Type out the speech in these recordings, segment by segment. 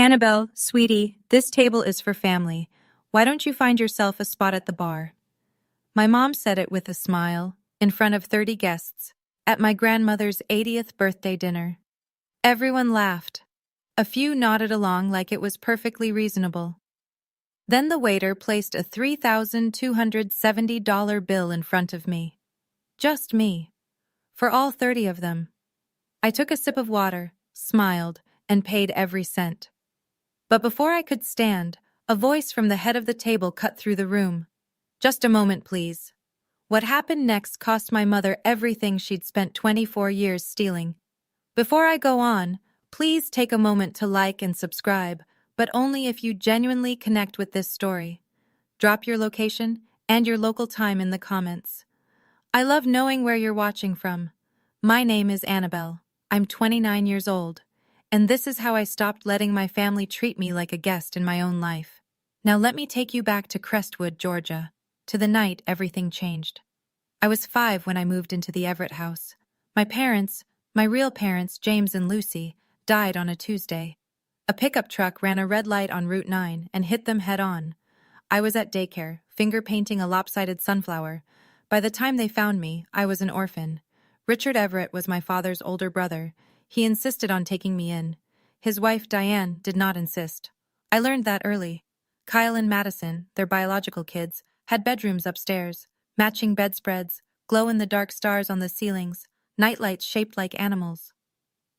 Annabel, sweetie, this table is for family. Why don't you find yourself a spot at the bar? My mom said it with a smile, in front of 30 guests, at my grandmother's 80th birthday dinner. Everyone laughed. A few nodded along like it was perfectly reasonable. Then the waiter placed a $3,270 bill in front of me. Just me. For all 30 of them. I took a sip of water, smiled, and paid every cent. But before I could stand, a voice from the head of the table cut through the room. Just a moment, please. What happened next cost my mother everything she'd spent 24 years stealing. Before I go on, please take a moment to like and subscribe, but only if you genuinely connect with this story. Drop your location and your local time in the comments. I love knowing where you're watching from. My name is Annabel. I'm 29 years old. And this is how I stopped letting my family treat me like a guest in my own life. Now let me take you back to Crestwood, Georgia, to the night everything changed. I was 5 when I moved into the Everett house. My parents, my real parents, James and Lucy, died on a Tuesday. A pickup truck ran a red light on Route 9 and hit them head on. I was at daycare, finger painting a lopsided sunflower. By the time they found me, I was an orphan. Richard Everett was my father's older brother. He insisted on taking me in. His wife, Diane, did not insist. I learned that early. Kyle and Madison, their biological kids, had bedrooms upstairs, matching bedspreads, glow-in-the-dark stars on the ceilings, nightlights shaped like animals.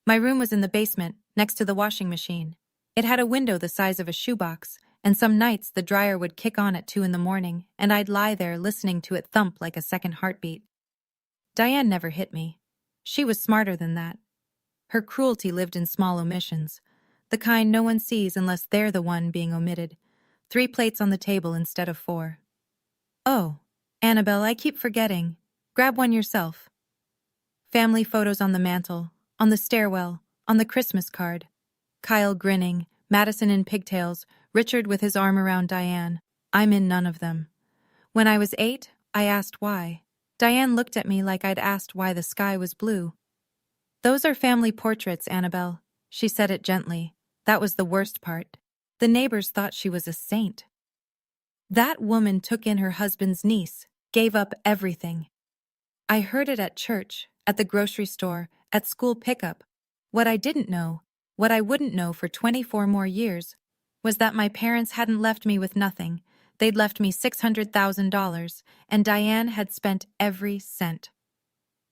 My room was in the basement, next to the washing machine. It had a window the size of a shoebox, and some nights the dryer would kick on at 2 in the morning, and I'd lie there listening to it thump like a second heartbeat. Diane never hit me. She was smarter than that. Her cruelty lived in small omissions, the kind no one sees unless they're the one being omitted. 3 plates on the table instead of 4. Oh, Annabel, I keep forgetting. Grab one yourself. Family photos on the mantel, on the stairwell, on the Christmas card. Kyle grinning, Madison in pigtails, Richard with his arm around Diane. I'm in none of them. When I was 8, I asked why. Diane looked at me like I'd asked why the sky was blue. Those are family portraits, Annabel. She said it gently. That was the worst part. The neighbors thought she was a saint. That woman took in her husband's niece, gave up everything. I heard it at church, at the grocery store, at school pickup. What I didn't know, what I wouldn't know for 24 more years, was that my parents hadn't left me with nothing. They'd left me $600,000, and Diane had spent every cent.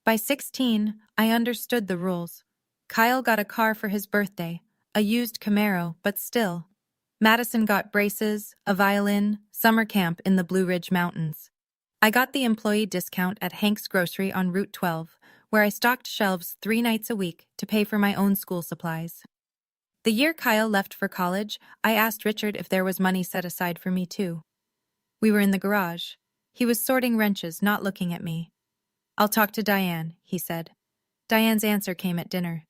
By 16, I understood the rules. Kyle got a car for his birthday, a used Camaro, but still. Madison got braces, a violin, summer camp in the Blue Ridge Mountains. I got the employee discount at Hank's Grocery on Route 12, where I stocked shelves 3 nights a week to pay for my own school supplies. The year Kyle left for college, I asked Richard if there was money set aside for me too. We were in the garage. He was sorting wrenches, not looking at me. I'll talk to Diane, he said. Diane's answer came at dinner.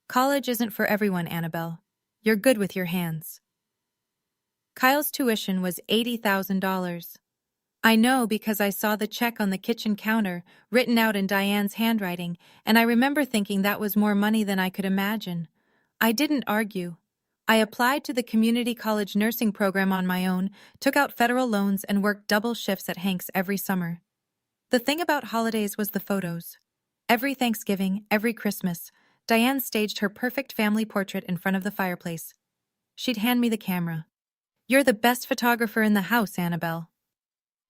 College isn't for everyone, Annabel. You're good with your hands. Kyle's tuition was $80,000. I know because I saw the check on the kitchen counter, written out in Diane's handwriting, and I remember thinking that was more money than I could imagine. I didn't argue. I applied to the community college nursing program on my own, took out federal loans, and worked double shifts at Hank's every summer. The thing about holidays was the photos. Every Thanksgiving, every Christmas, Diane staged her perfect family portrait in front of the fireplace. She'd hand me the camera. You're the best photographer in the house, Annabel.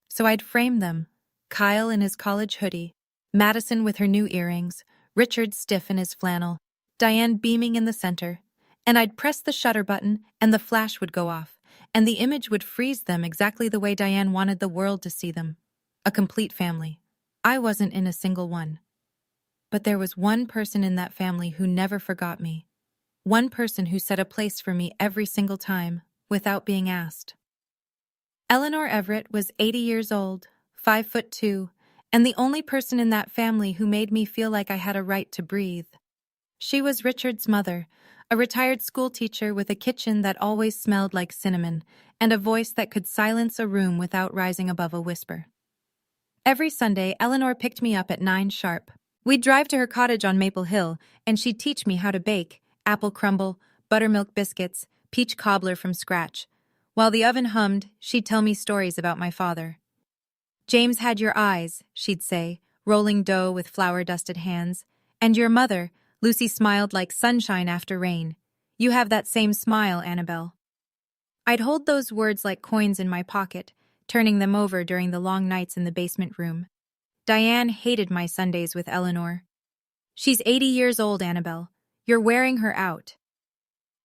So I'd frame them. Kyle in his college hoodie, Madison with her new earrings, Richard stiff in his flannel, Diane beaming in the center. And I'd press the shutter button and the flash would go off, and the image would freeze them exactly the way Diane wanted the world to see them. A complete family. I wasn't in a single one. But there was one person in that family who never forgot me. One person who set a place for me every single time, without being asked. Eleanor Everett was 80 years old, 5'2", and the only person in that family who made me feel like I had a right to breathe. She was Richard's mother, a retired school teacher with a kitchen that always smelled like cinnamon, and a voice that could silence a room without rising above a whisper. Every Sunday, Eleanor picked me up at 9 sharp. We'd drive to her cottage on Maple Hill, and she'd teach me how to bake, apple crumble, buttermilk biscuits, peach cobbler from scratch. While the oven hummed, she'd tell me stories about my father. James had your eyes, she'd say, rolling dough with flour-dusted hands. And your mother, Lucy smiled like sunshine after rain. You have that same smile, Annabel. I'd hold those words like coins in my pocket, turning them over during the long nights in the basement room. Diane hated my Sundays with Eleanor. She's 80 years old, Annabel. You're wearing her out.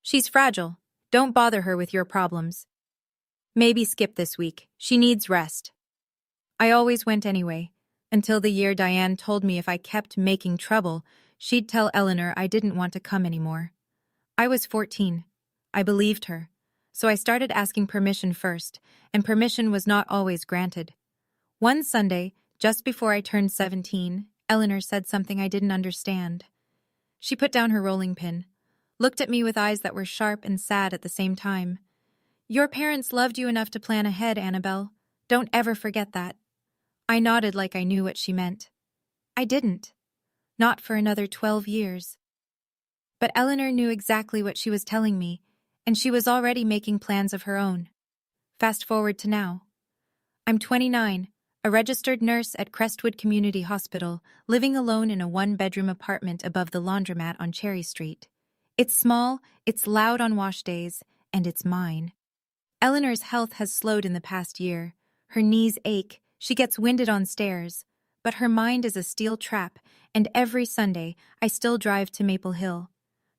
She's fragile. Don't bother her with your problems. Maybe skip this week. She needs rest. I always went anyway, until the year Diane told me if I kept making trouble, she'd tell Eleanor I didn't want to come anymore. I was 14. I believed her. So I started asking permission first, and permission was not always granted. One Sunday, just before I turned 17, Eleanor said something I didn't understand. She put down her rolling pin, looked at me with eyes that were sharp and sad at the same time. Your parents loved you enough to plan ahead, Annabel. Don't ever forget that. I nodded like I knew what she meant. I didn't. Not for another 12 years. But Eleanor knew exactly what she was telling me, and she was already making plans of her own. Fast forward to now. I'm 29, a registered nurse at Crestwood Community Hospital, living alone in a one-bedroom apartment above the laundromat on Cherry Street. It's small, it's loud on wash days, and it's mine. Eleanor's health has slowed in the past year. Her knees ache, she gets winded on stairs. But her mind is a steel trap, and every Sunday I still drive to Maple Hill.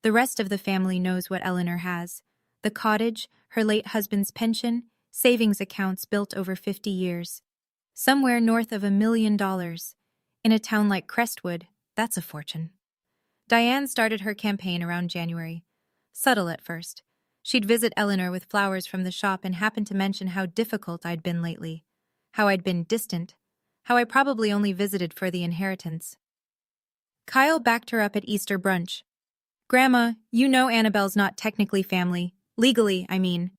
The rest of the family knows what Eleanor has. The cottage, her late husband's pension, savings accounts built over 50 years. Somewhere north of $1 million. In a town like Crestwood, that's a fortune. Diane started her campaign around January. Subtle at first. She'd visit Eleanor with flowers from the shop and happen to mention how difficult I'd been lately. How I'd been distant. How I probably only visited for the inheritance. Kyle backed her up at Easter brunch. Grandma, you know Annabelle's not technically family. Legally, I mean.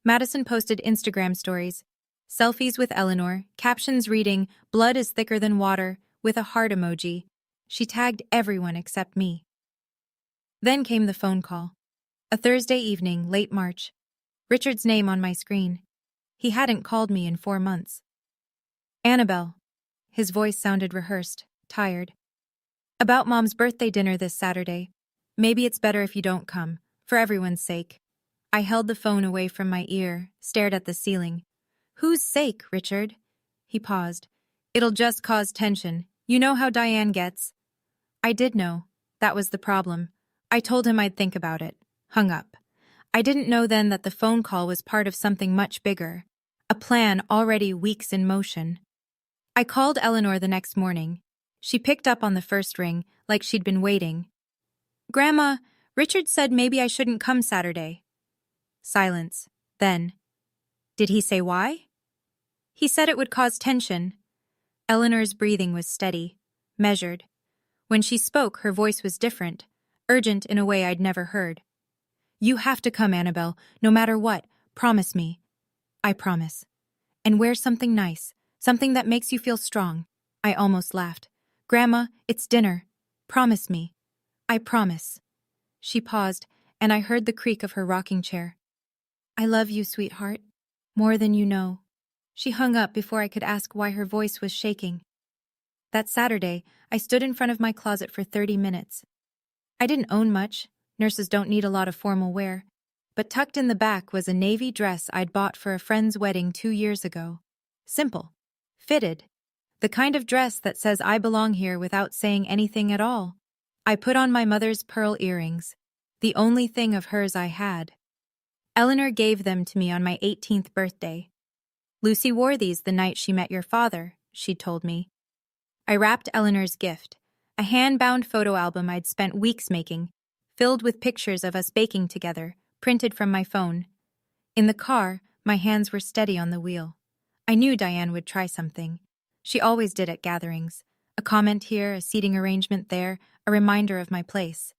Madison posted Instagram stories. Selfies with Eleanor, captions reading, blood is thicker than water, with a heart emoji. She tagged everyone except me. Then came the phone call. A Thursday evening, late March. Richard's name on my screen. He hadn't called me in 4 months. Annabel. His voice sounded rehearsed, tired. About Mom's birthday dinner this Saturday. Maybe it's better if you don't come, for everyone's sake. I held the phone away from my ear, stared at the ceiling. Whose sake, Richard? He paused. It'll just cause tension. You know how Diane gets. I did know. That was the problem. I told him I'd think about it. Hung up. I didn't know then that the phone call was part of something much bigger. A plan already weeks in motion. I called Eleanor the next morning. She picked up on the first ring, like she'd been waiting. Grandma, Richard said maybe I shouldn't come Saturday. Silence. Then. Did he say why? He said it would cause tension. Eleanor's breathing was steady, measured. When she spoke, her voice was different, urgent in a way I'd never heard. You have to come, Annabel, no matter what. Promise me. I promise. And wear something nice, something that makes you feel strong. I almost laughed. Grandma, it's dinner. Promise me. I promise. She paused, and I heard the creak of her rocking chair. I love you, sweetheart. More than you know. She hung up before I could ask why her voice was shaking. That Saturday, I stood in front of my closet for 30 minutes. I didn't own much. Nurses don't need a lot of formal wear. But tucked in the back was a navy dress I'd bought for a friend's wedding 2 years ago. Simple. Fitted. The kind of dress that says I belong here without saying anything at all. I put on my mother's pearl earrings, the only thing of hers I had. Eleanor gave them to me on my 18th birthday. Lucy wore these the night she met your father, she told me. I wrapped Eleanor's gift, a hand-bound photo album I'd spent weeks making, filled with pictures of us baking together, printed from my phone. In the car, my hands were steady on the wheel. I knew Diane would try something. She always did at gatherings. A comment here, a seating arrangement there, a reminder of my place.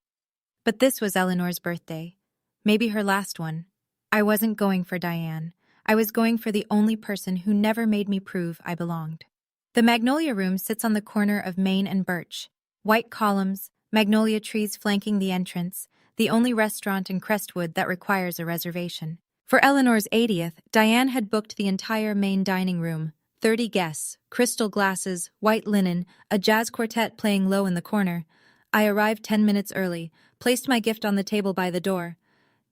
But this was Eleanor's birthday. Maybe her last one. I wasn't going for Diane. I was going for the only person who never made me prove I belonged. The Magnolia Room sits on the corner of Main and Birch. White columns, magnolia trees flanking the entrance, the only restaurant in Crestwood that requires a reservation. For Eleanor's 80th, Diane had booked the entire main dining room. 30 guests, crystal glasses, white linen, a jazz quartet playing low in the corner. I arrived 10 minutes early, placed my gift on the table by the door.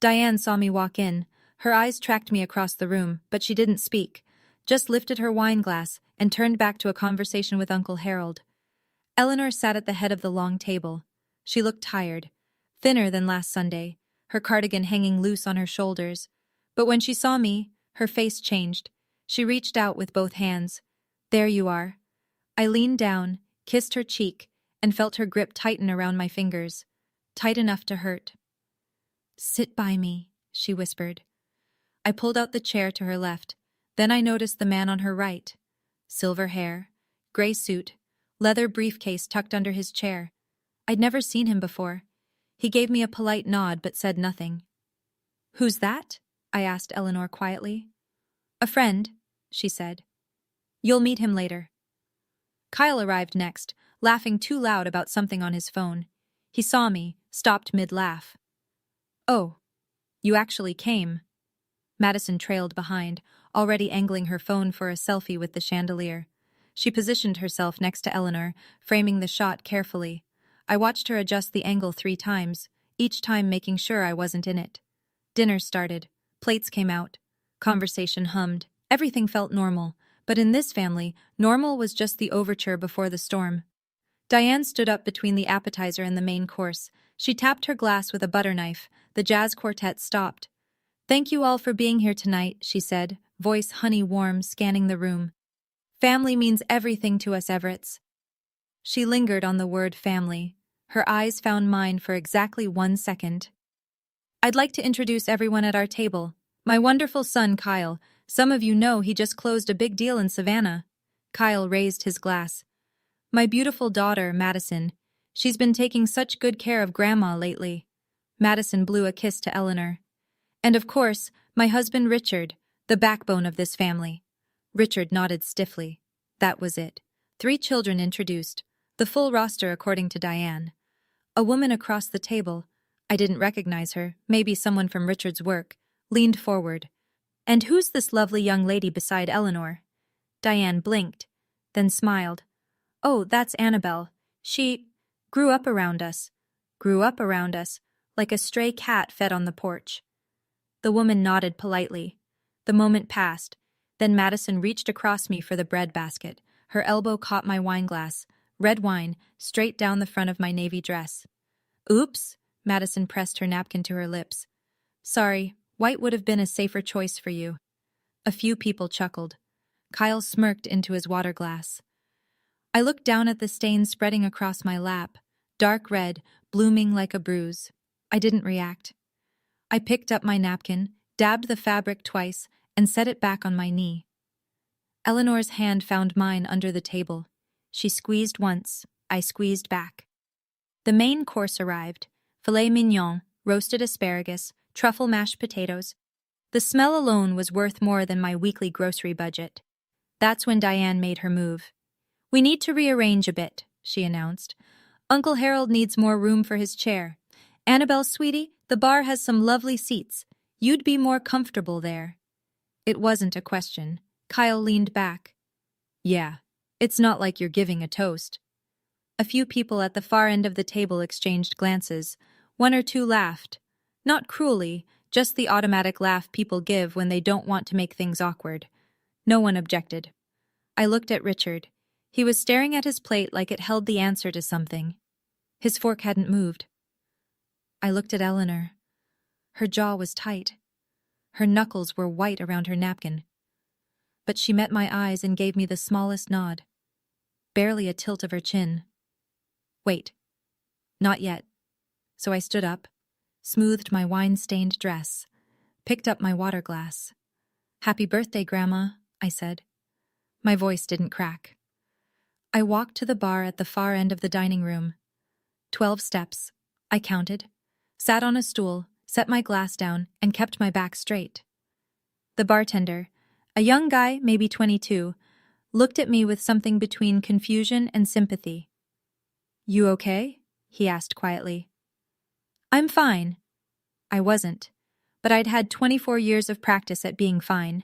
Diane saw me walk in. Her eyes tracked me across the room, but she didn't speak, just lifted her wine glass and turned back to a conversation with Uncle Harold. Eleanor sat at the head of the long table. She looked tired, thinner than last Sunday, her cardigan hanging loose on her shoulders. But when she saw me, her face changed. She reached out with both hands. "There you are." I leaned down, kissed her cheek, and felt her grip tighten around my fingers, tight enough to hurt. "Sit by me," she whispered. I pulled out the chair to her left. Then I noticed the man on her right. Silver hair, gray suit, leather briefcase tucked under his chair. I'd never seen him before. He gave me a polite nod but said nothing. "Who's that?" I asked Eleanor quietly. "A friend," she said. "You'll meet him later." Kyle arrived next, laughing too loud about something on his phone. He saw me, stopped mid-laugh. "Oh, you actually came." Madison trailed behind, already angling her phone for a selfie with the chandelier. She positioned herself next to Eleanor, framing the shot carefully. I watched her adjust the angle 3 times, each time making sure I wasn't in it. Dinner started. Plates came out. Conversation hummed. Everything felt normal, but in this family, normal was just the overture before the storm. Diane stood up between the appetizer and the main course. She tapped her glass with a butter knife. The jazz quartet stopped. "Thank you all for being here tonight," she said, voice honey warm, scanning the room. "Family means everything to us Everetts." She lingered on the word family. Her eyes found mine for exactly 1 second. "I'd like to introduce everyone at our table. My wonderful son, Kyle. Some of you know he just closed a big deal in Savannah." Kyle raised his glass. "My beautiful daughter, Madison. She's been taking such good care of Grandma lately." Madison blew a kiss to Eleanor. "And of course, my husband Richard, the backbone of this family." Richard nodded stiffly. That was it. 3 children introduced. The full roster according to Diane. A woman across the table, I didn't recognize her, maybe someone from Richard's work, leaned forward. "And who's this lovely young lady beside Eleanor?" Diane blinked, then smiled. "Oh, that's Annabel. She grew up around us. Grew up around us, like a stray cat fed on the porch." The woman nodded politely. The moment passed. Then Madison reached across me for the bread basket. Her elbow caught my wineglass, red wine, straight down the front of my navy dress. "Oops," Madison pressed her napkin to her lips. "Sorry, white would have been a safer choice for you." A few people chuckled. Kyle smirked into his water glass. I looked down at the stains spreading across my lap, dark red, blooming like a bruise. I didn't react. I picked up my napkin, dabbed the fabric twice, and set it back on my knee. Eleanor's hand found mine under the table. She squeezed once, I squeezed back. The main course arrived: filet mignon, roasted asparagus, truffle mashed potatoes. The smell alone was worth more than my weekly grocery budget. That's when Diane made her move. "We need to rearrange a bit," she announced. "Uncle Harold needs more room for his chair. Annabel, sweetie, the bar has some lovely seats. You'd be more comfortable there." It wasn't a question. Kyle leaned back. "Yeah, it's not like you're giving a toast." A few people at the far end of the table exchanged glances. 1 or 2 laughed. Not cruelly, just the automatic laugh people give when they don't want to make things awkward. No one objected. I looked at Richard. He was staring at his plate like it held the answer to something. His fork hadn't moved. I looked at Eleanor. Her jaw was tight. Her knuckles were white around her napkin. But she met my eyes and gave me the smallest nod. Barely a tilt of her chin. "Wait. Not yet." So I stood up, smoothed my wine-stained dress, picked up my water glass. "Happy birthday, Grandma," I said. My voice didn't crack. I walked to the bar at the far end of the dining room. 12 steps. I counted, sat on a stool, set my glass down, and kept my back straight. The bartender, a young guy, maybe 22, looked at me with something between confusion and sympathy. "You okay?" he asked quietly. I'm fine. I wasn't. But I'd had 24 years of practice at being fine.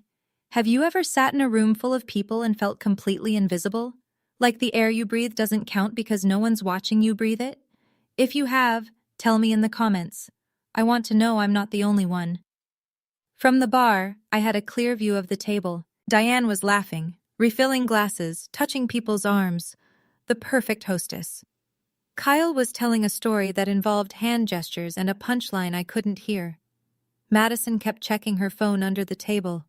Have you ever sat in a room full of people and felt completely invisible? Like the air you breathe doesn't count because no one's watching you breathe it? If you have, tell me in the comments. I want to know I'm not the only one. From the bar, I had a clear view of the table. Diane was laughing, refilling glasses, touching people's arms. The perfect hostess. Kyle was telling a story that involved hand gestures and a punchline I couldn't hear. Madison kept checking her phone under the table.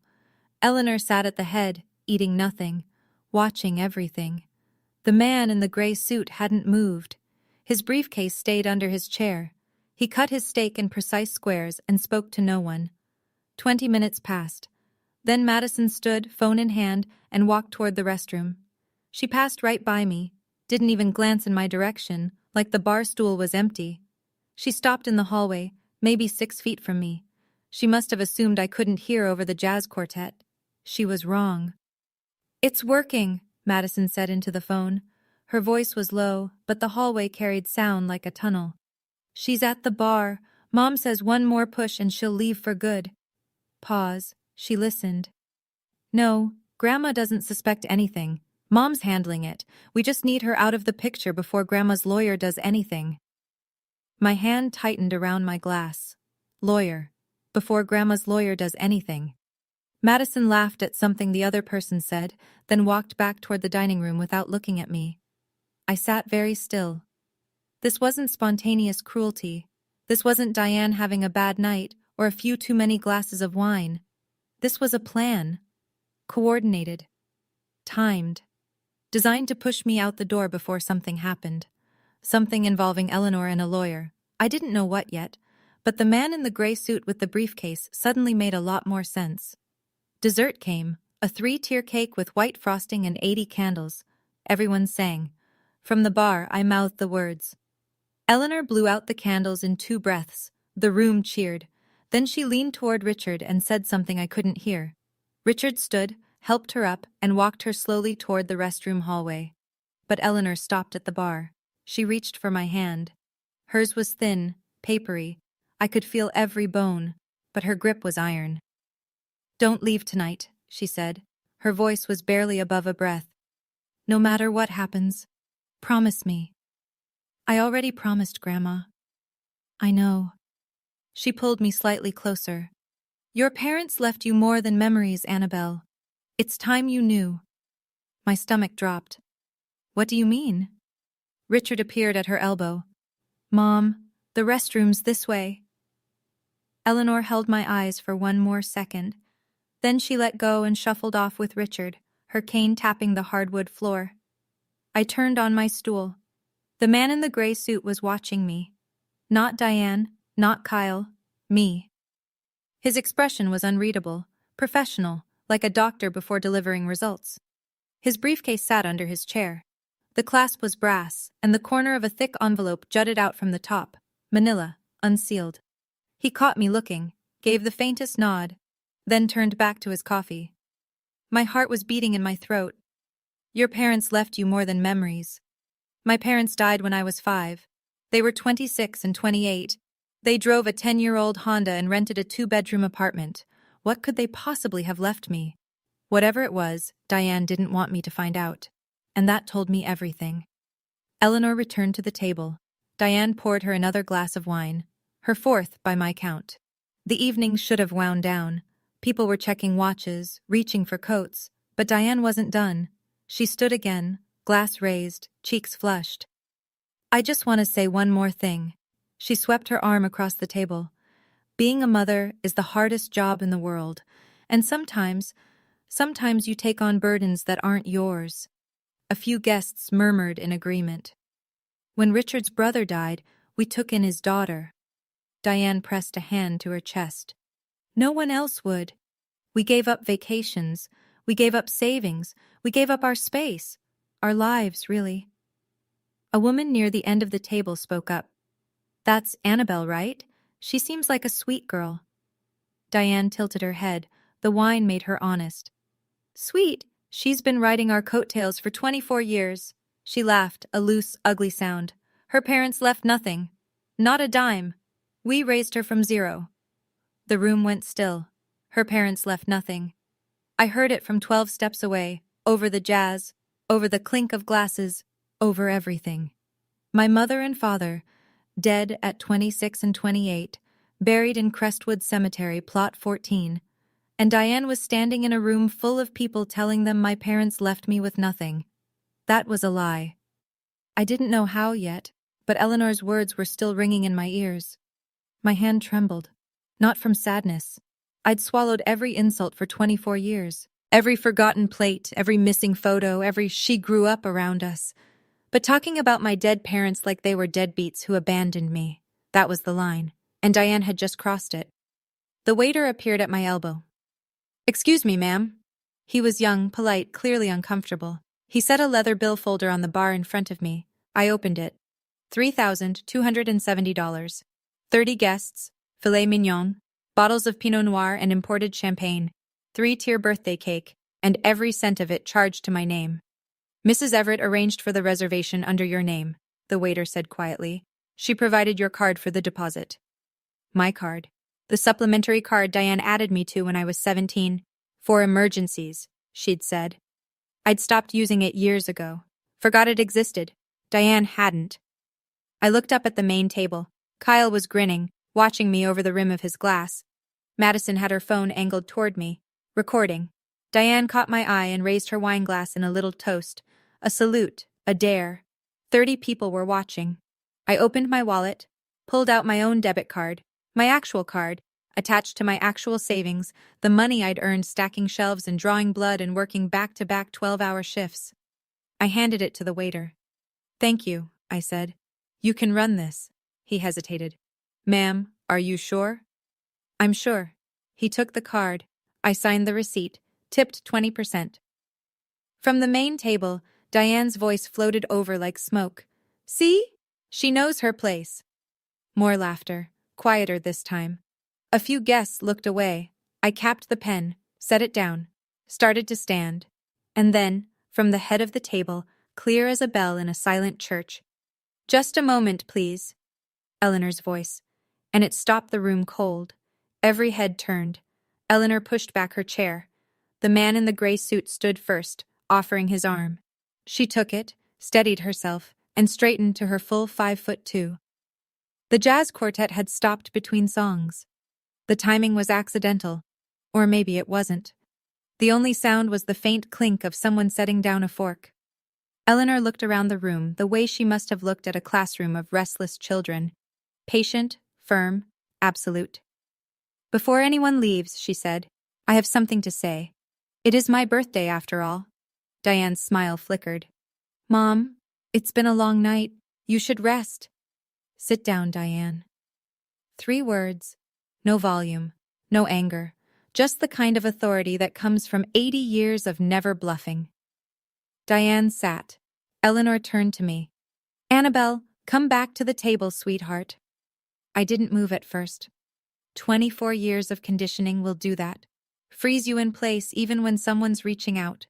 Eleanor sat at the head, eating nothing, watching everything. The man in the gray suit hadn't moved. His briefcase stayed under his chair. He cut his steak in precise squares and spoke to no one. 20 minutes passed. Then Madison stood, phone in hand, and walked toward the restroom. She passed right by me, didn't even glance in my direction, like the bar stool was empty. She stopped in the hallway, maybe 6 feet from me. She must have assumed I couldn't hear over the jazz quartet. She was wrong. "It's working," Madison said into the phone. Her voice was low, but the hallway carried sound like a tunnel. "She's at the bar. Mom says one more push and she'll leave for good." Pause. She listened. "No, Grandma doesn't suspect anything. Mom's handling it. We just need her out of the picture before Grandma's lawyer does anything." My hand tightened around my glass. Lawyer. Before Grandma's lawyer does anything. Madison laughed at something the other person said, then walked back toward the dining room without looking at me. I sat very still. This wasn't spontaneous cruelty. This wasn't Diane having a bad night or a few too many glasses of wine. This was a plan. Coordinated. Timed. Designed to push me out the door before something happened. Something involving Eleanor and a lawyer. I didn't know what yet, but the man in the gray suit with the briefcase suddenly made a lot more sense. Dessert came, a 3-tier cake with white frosting and 80 candles. Everyone sang. From the bar, I mouthed the words. Eleanor blew out the candles in 2 breaths. The room cheered. Then she leaned toward Richard and said something I couldn't hear. Richard stood, helped her up, and walked her slowly toward the restroom hallway. But Eleanor stopped at the bar. She reached for my hand. Hers was thin, papery. I could feel every bone, but her grip was iron. "Don't leave tonight," she said. Her voice was barely above a breath. "No matter what happens, promise me." "I already promised, Grandma." "I know." She pulled me slightly closer. "Your parents left you more than memories, Annabel. It's time you knew." My stomach dropped. "What do you mean?" Richard appeared at her elbow. "Mom, the restroom's this way." Eleanor held my eyes for one more second. Then she let go and shuffled off with Richard, her cane tapping the hardwood floor. I turned on my stool. The man in the gray suit was watching me. Not Diane, not Kyle, me. His expression was unreadable, professional, like a doctor before delivering results. His briefcase sat under his chair. The clasp was brass, and the corner of a thick envelope jutted out from the top, manila, unsealed. He caught me looking, gave the faintest nod, then turned back to his coffee. My heart was beating in my throat. "Your parents left you more than memories." My parents died when I was 5. They were 26 and 28. They drove a 10-year-old Honda and rented a 2-bedroom apartment. What could they possibly have left me? Whatever it was, Diane didn't want me to find out. And that told me everything. Eleanor returned to the table. Diane poured her another glass of wine, her 4th by my count. The evening should have wound down. People were checking watches, reaching for coats, but Diane wasn't done. She stood again, glass raised, cheeks flushed. "I just want to say one more thing." She swept her arm across the table. "Being a mother is the hardest job in the world, and sometimes you take on burdens that aren't yours." A few guests murmured in agreement. "When Richard's brother died, we took in his daughter." Diane pressed a hand to her chest. "No one else would. We gave up vacations. We gave up savings. We gave up our space. Our lives, really." A woman near the end of the table spoke up. "That's Annabel, right? She seems like a sweet girl." Diane tilted her head. The wine made her honest. "Sweet? She's been riding our coattails for 24 years. She laughed, a loose, ugly sound. "Her parents left nothing. Not a dime. We raised her from zero. The room went still. Her parents left nothing. I heard it from 12 steps away, over the jazz, over the clink of glasses, over everything. My mother and father, dead at 26 and 28, buried in Crestwood Cemetery, Plot 14, and Diane was standing in a room full of people telling them my parents left me with nothing. That was a lie. I didn't know how yet, but Eleanor's words were still ringing in my ears. My hand trembled. Not from sadness. I'd swallowed every insult for 24 years. Every forgotten plate, every missing photo, every she grew up around us. But talking about my dead parents like they were deadbeats who abandoned me, that was the line, and Diane had just crossed it. The waiter appeared at my elbow. "Excuse me, ma'am." He was young, polite, clearly uncomfortable. He set a leather bill folder on the bar in front of me. I opened it. $3,270. 30 guests, filet mignon, bottles of Pinot Noir and imported champagne, 3-tier birthday cake, and every cent of it charged to my name. "Mrs. Everett arranged for the reservation under your name," the waiter said quietly. "She provided your card for the deposit." My card. The supplementary card Diane added me to when I was 17. "For emergencies," she'd said. I'd stopped using it years ago. Forgot it existed. Diane hadn't. I looked up at the main table. Kyle was grinning, watching me over the rim of his glass. Madison had her phone angled toward me, recording. Diane caught my eye and raised her wine glass in a little toast. A salute, a dare. 30 people were watching. I opened my wallet, pulled out my own debit card, my actual card, attached to my actual savings, the money I'd earned stacking shelves and drawing blood and working back-to-back 12-hour shifts. I handed it to the waiter. "Thank you," I said. "You can run this." He hesitated. "Ma'am, are you sure?" "I'm sure." He took the card. I signed the receipt, tipped 20%. From the main table, Diane's voice floated over like smoke. "See? She knows her place." More laughter, quieter this time. A few guests looked away. I capped the pen, set it down, started to stand. And then, from the head of the table, clear as a bell in a silent church, "Just a moment, please." Eleanor's voice. And it stopped the room cold. Every head turned. Eleanor pushed back her chair. The man in the gray suit stood first, offering his arm. She took it, steadied herself, and straightened to her full 5'2". The jazz quartet had stopped between songs. The timing was accidental. Or maybe it wasn't. The only sound was the faint clink of someone setting down a fork. Eleanor looked around the room the way she must have looked at a classroom of restless children. Patient, firm, absolute. "Before anyone leaves," she said, "I have something to say. It is my birthday, after all." Diane's smile flickered. "Mom, it's been a long night. You should rest." "Sit down, Diane." 3 words. No volume, no anger. Just the kind of authority that comes from 80 years of never bluffing. Diane sat. Eleanor turned to me. "Annabel, come back to the table, sweetheart." I didn't move at first. 24 years of conditioning will do that. Freeze you in place even when someone's reaching out.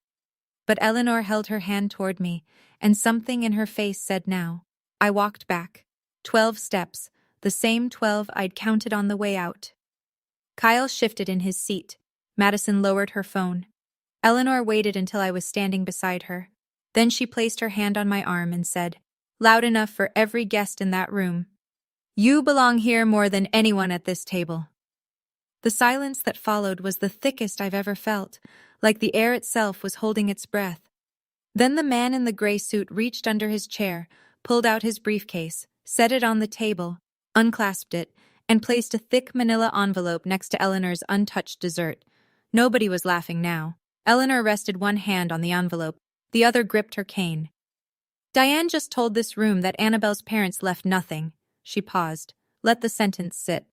But Eleanor held her hand toward me, and something in her face said now. I walked back. 12 steps, the same 12 I'd counted on the way out. Kyle shifted in his seat. Madison lowered her phone. Eleanor waited until I was standing beside her. Then she placed her hand on my arm and said, loud enough for every guest in that room, "You belong here more than anyone at this table." The silence that followed was the thickest I've ever felt, like the air itself was holding its breath. Then the man in the gray suit reached under his chair, pulled out his briefcase, set it on the table, unclasped it, and placed a thick manila envelope next to Eleanor's untouched dessert. Nobody was laughing now. Eleanor rested one hand on the envelope, the other gripped her cane. "Diane just told this room that Annabel's parents left nothing." She paused. Let the sentence sit.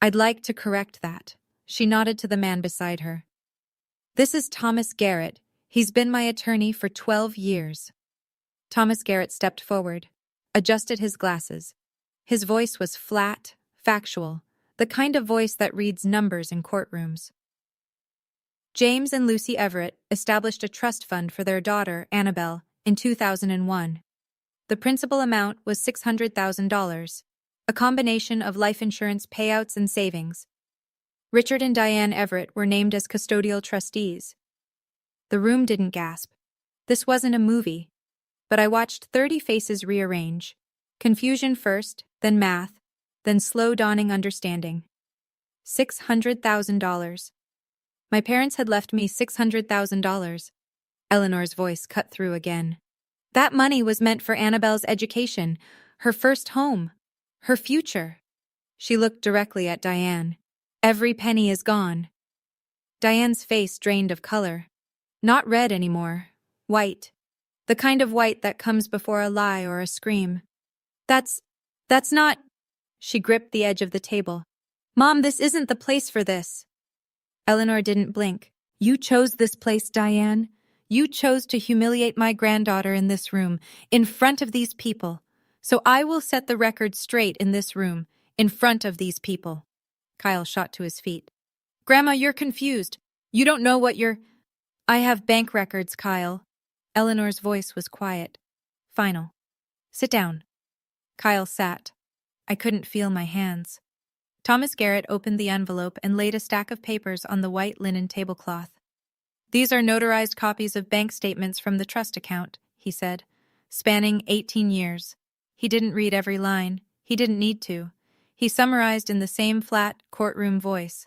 "I'd like to correct that." She nodded to the man beside her. "This is Thomas Garrett. He's been my attorney for 12 years. Thomas Garrett stepped forward, adjusted his glasses. His voice was flat, factual, the kind of voice that reads numbers in courtrooms. James and Lucy Everett established a trust fund for their daughter, Annabel, in 2001. The principal amount was $600,000. a combination of life insurance payouts and savings. Richard and Diane Everett were named as custodial trustees. The room didn't gasp. This wasn't a movie. But I watched 30 faces rearrange. Confusion first, then math, then slow dawning understanding. $600,000. My parents had left me $600,000. Eleanor's voice cut through again. That money was meant for Annabel's education, her first home, her future. She looked directly at Diane. Every penny is gone. Diane's face drained of color. Not red anymore. White. The kind of white that comes before a lie or a scream. That's not... She gripped the edge of the table. Mom, this isn't the place for this. Eleanor didn't blink. You chose this place, Diane. You chose to humiliate my granddaughter in this room, in front of these people. So I will set the record straight in this room, in front of these people. Kyle shot to his feet. Grandma, you're confused. You don't know what you're... I have bank records, Kyle. Eleanor's voice was quiet. Final. Sit down. Kyle sat. I couldn't feel my hands. Thomas Garrett opened the envelope and laid a stack of papers on the white linen tablecloth. These are notarized copies of bank statements from the trust account, he said, spanning 18 years. He didn't read every line. He didn't need to. He summarized in the same flat, courtroom voice.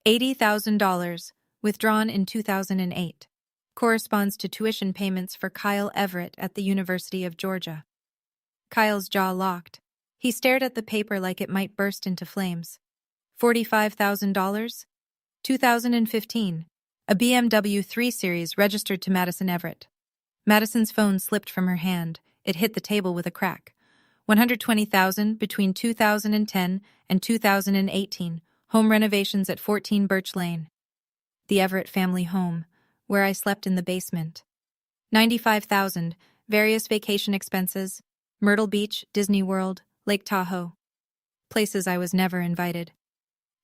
$80,000, withdrawn in 2008. Corresponds to tuition payments for Kyle Everett at the University of Georgia. Kyle's jaw locked. He stared at the paper like it might burst into flames. $45,000? 2015. A BMW 3 Series registered to Madison Everett. Madison's phone slipped from her hand. It hit the table with a crack. $120,000 between 2010 and 2018. Home renovations at 14 Birch Lane. The Everett family home, where I slept in the basement. $95,000, various vacation expenses, Myrtle Beach, Disney World, Lake Tahoe. Places I was never invited.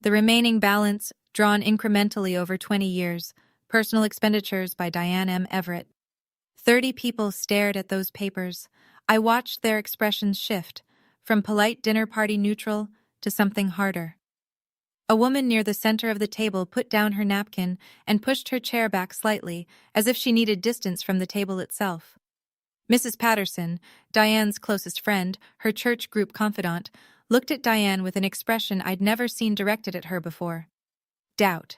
The remaining balance, drawn incrementally over 20 years, personal expenditures by Diane M. Everett. 30 people stared at those papers. I watched their expressions shift, from polite dinner party neutral to something harder. A woman near the center of the table put down her napkin and pushed her chair back slightly, as if she needed distance from the table itself. Mrs. Patterson, Diane's closest friend, her church group confidant, looked at Diane with an expression I'd never seen directed at her before. Doubt.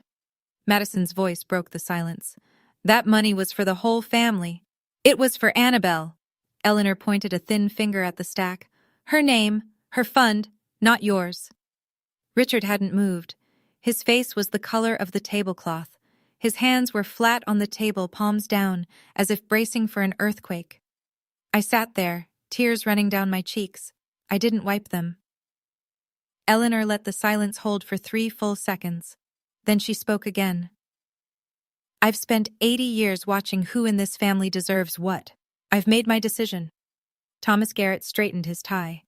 Madison's voice broke the silence. That money was for the whole family. It was for Annabel. Eleanor pointed a thin finger at the stack. Her name, her fund, not yours. Richard hadn't moved. His face was the color of the tablecloth. His hands were flat on the table, palms down, as if bracing for an earthquake. I sat there, tears running down my cheeks. I didn't wipe them. Eleanor let the silence hold for 3 full seconds. Then she spoke again. I've spent 80 years watching who in this family deserves what. I've made my decision. Thomas Garrett straightened his tie.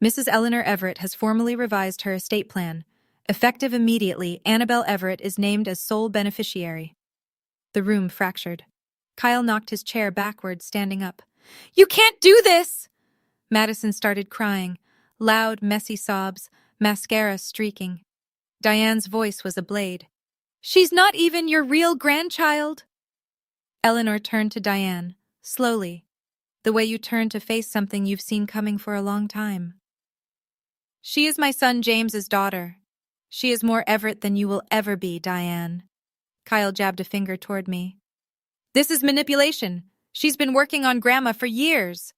Mrs. Eleanor Everett has formally revised her estate plan. Effective immediately, Annabel Everett is named as sole beneficiary. The room fractured. Kyle knocked his chair backward, standing up. You can't do this! Madison started crying. Loud, messy sobs, mascara streaking. Diane's voice was a blade. She's not even your real grandchild! Eleanor turned to Diane, slowly, the way you turn to face something you've seen coming for a long time. She is my son James's daughter. She is more Everett than you will ever be, Diane. Kyle jabbed a finger toward me. This is manipulation. She's been working on Grandma for years.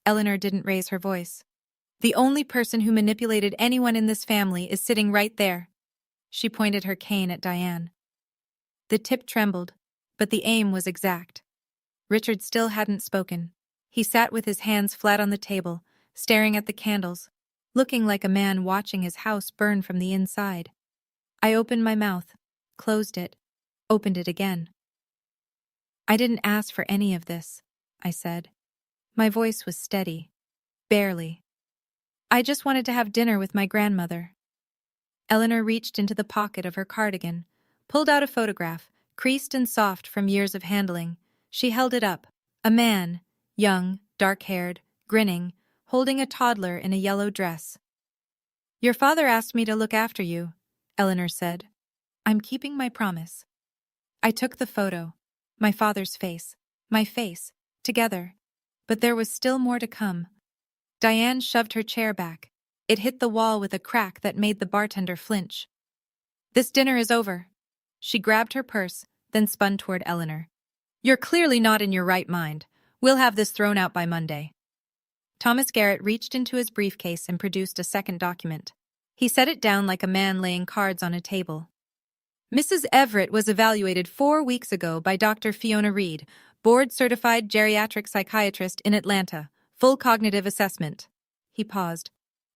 Eleanor didn't raise her voice. The only person who manipulated anyone in this family is sitting right there. She pointed her cane at Diane. The tip trembled, but the aim was exact. Richard still hadn't spoken. He sat with his hands flat on the table, staring at the candles, looking like a man watching his house burn from the inside. I opened my mouth, closed it, opened it again. I didn't ask for any of this, I said. My voice was steady. Barely. I just wanted to have dinner with my grandmother. Eleanor reached into the pocket of her cardigan, pulled out a photograph, creased and soft from years of handling. She held it up. A man, young, dark-haired, grinning, holding a toddler in a yellow dress. Your father asked me to look after you, Eleanor said. I'm keeping my promise. I took the photo. My father's face, my face, together. But there was still more to come. Diane shoved her chair back. It hit the wall with a crack that made the bartender flinch. This dinner is over. She grabbed her purse, then spun toward Eleanor. You're clearly not in your right mind. We'll have this thrown out by Monday. Thomas Garrett reached into his briefcase and produced a second document. He set it down like a man laying cards on a table. Mrs. Everett was evaluated 4 weeks ago by Dr. Fiona Reed, board-certified geriatric psychiatrist in Atlanta, full cognitive assessment. He paused.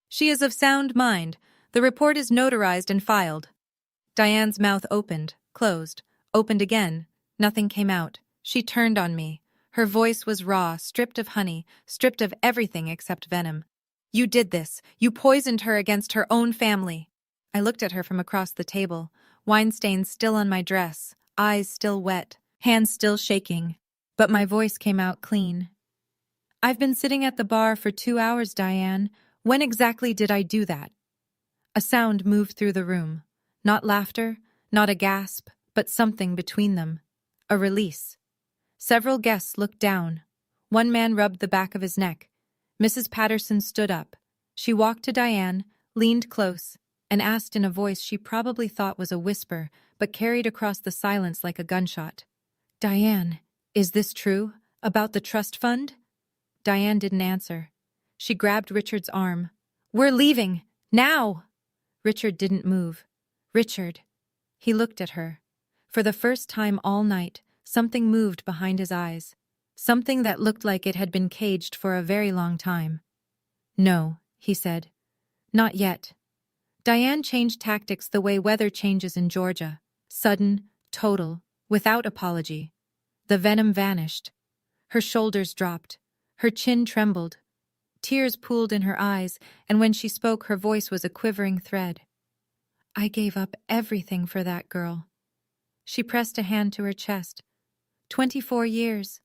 She is of sound mind. The report is notarized and filed. Diane's mouth opened, closed, opened again. Nothing came out. She turned on me. Her voice was raw, stripped of honey, stripped of everything except venom. You did this. You poisoned her against her own family. I looked at her from across the table, wine stains still on my dress, eyes still wet, hands still shaking. But my voice came out clean. I've been sitting at the bar for 2 hours, Diane. When exactly did I do that? A sound moved through the room. Not laughter, not a gasp, but something between them. A release. Several guests looked down. One man rubbed the back of his neck. Mrs. Patterson stood up. She walked to Diane, leaned close, and asked in a voice she probably thought was a whisper, but carried across the silence like a gunshot. Diane, is this true? About the trust fund? Diane didn't answer. She grabbed Richard's arm. We're leaving! Now! Richard didn't move. Richard. He looked at her. For the first time all night, something moved behind his eyes. Something that looked like it had been caged for a very long time. No, he said. Not yet. Diane changed tactics the way weather changes in Georgia. Sudden, total, without apology. The venom vanished. Her shoulders dropped. Her chin trembled. Tears pooled in her eyes, and when she spoke, her voice was a quivering thread. I gave up everything for that girl. She pressed a hand to her chest. 24 years.